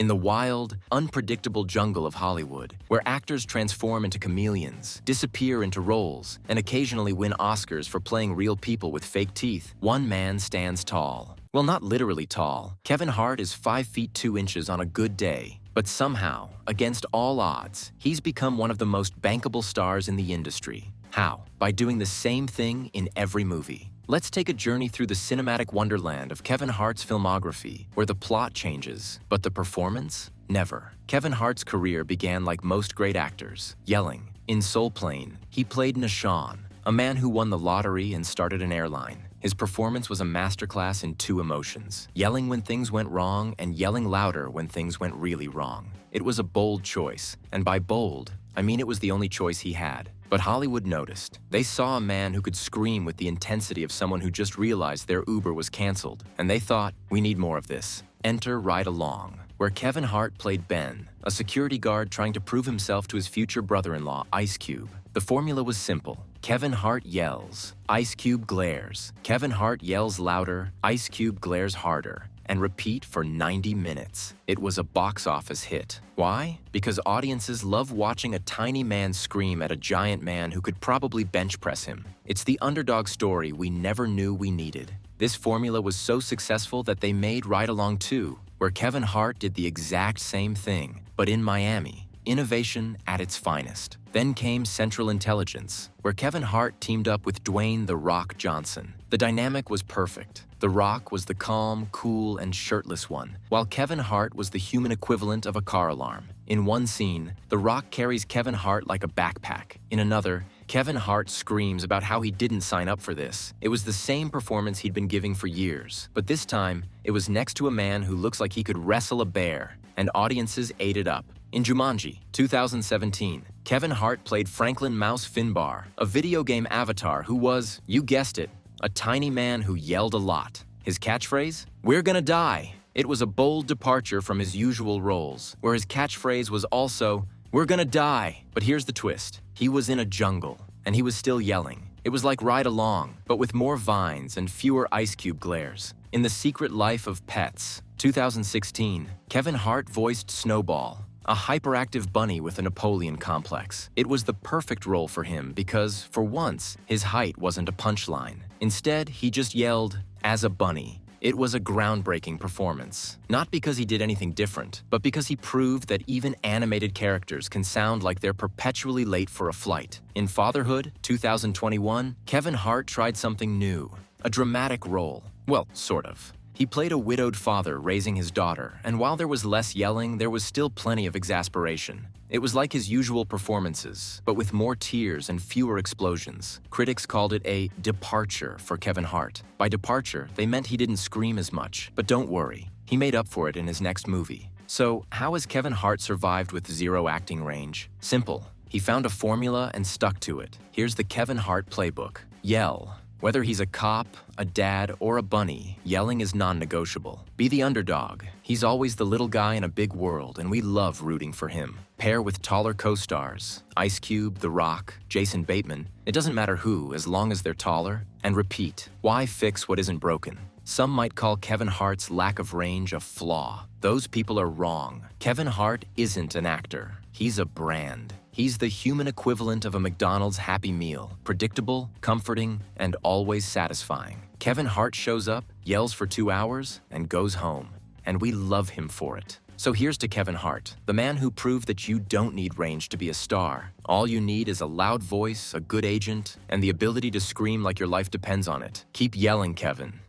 In the wild, unpredictable jungle of Hollywood, where actors transform into chameleons, disappear into roles, and occasionally win Oscars for playing real people with fake teeth, one man stands tall. Well, not literally tall. Kevin Hart is 5 feet 2 inches on a good day. But somehow, against all odds, he's become one of the most bankable stars in the industry. How? By doing the same thing in every movie. Let's take a journey through the cinematic wonderland of Kevin Hart's filmography, where the plot changes, but the performance? Never. Kevin Hart's career began like most great actors, yelling. In Soul Plane, he played Nishan, a man who won the lottery and started an airline. His performance was a masterclass in 2 emotions, yelling when things went wrong and yelling louder when things went really wrong. It was a bold choice, and by bold, I mean it was the only choice he had. But Hollywood noticed. They saw a man who could scream with the intensity of someone who just realized their Uber was canceled, and they thought, we need more of this. Enter Ride Along, where Kevin Hart played Ben, a security guard trying to prove himself to his future brother-in-law, Ice Cube. The formula was simple. Kevin Hart yells, Ice Cube glares. Kevin Hart yells louder, Ice Cube glares harder, and repeat for 90 minutes. It was a box office hit. Why? Because audiences love watching a tiny man scream at a giant man who could probably bench press him. It's the underdog story we never knew we needed. This formula was so successful that they made Ride Along 2, where Kevin Hart did the exact same thing, but in Miami. Innovation at its finest. Then came Central Intelligence, where Kevin Hart teamed up with Dwayne "The Rock" Johnson. The dynamic was perfect. The Rock was the calm, cool, and shirtless one, while Kevin Hart was the human equivalent of a car alarm. In one scene, The Rock carries Kevin Hart like a backpack. In another, Kevin Hart screams about how he didn't sign up for this. It was the same performance he'd been giving for years, but this time, it was next to a man who looks like he could wrestle a bear, and audiences ate it up. In Jumanji, 2017, Kevin Hart played Franklin Mouse Finbar, a video game avatar who was, you guessed it, a tiny man who yelled a lot. His catchphrase? We're gonna die. It was a bold departure from his usual roles, where his catchphrase was also, we're gonna die. But here's the twist. He was in a jungle, and he was still yelling. It was like Ride Along, but with more vines and fewer Ice Cube glares. In The Secret Life of Pets, 2016, Kevin Hart voiced Snowball, a hyperactive bunny with a Napoleon complex. It was the perfect role for him because, for once, his height wasn't a punchline. Instead, he just yelled, as a bunny. It was a groundbreaking performance. Not because he did anything different, but because he proved that even animated characters can sound like they're perpetually late for a flight. In Fatherhood, 2021, Kevin Hart tried something new, a dramatic role. Well, sort of. He played a widowed father raising his daughter, and while there was less yelling, there was still plenty of exasperation. It was like his usual performances, but with more tears and fewer explosions. Critics called it a departure for Kevin Hart. By departure, they meant he didn't scream as much, but don't worry, he made up for it in his next movie. So, how has Kevin Hart survived with zero acting range? Simple. He found a formula and stuck to it. Here's the Kevin Hart playbook. Yell. Whether he's a cop, a dad, or a bunny, yelling is non-negotiable. Be the underdog. He's always the little guy in a big world, and we love rooting for him. Pair with taller co-stars, Ice Cube, The Rock, Jason Bateman. It doesn't matter who, as long as they're taller. And repeat. Why fix what isn't broken? Some might call Kevin Hart's lack of range a flaw. Those people are wrong. Kevin Hart isn't an actor. He's a brand. He's the human equivalent of a McDonald's Happy Meal. Predictable, comforting, and always satisfying. Kevin Hart shows up, yells for 2 hours, and goes home. And we love him for it. So here's to Kevin Hart, the man who proved that you don't need range to be a star. All you need is a loud voice, a good agent, and the ability to scream like your life depends on it. Keep yelling, Kevin.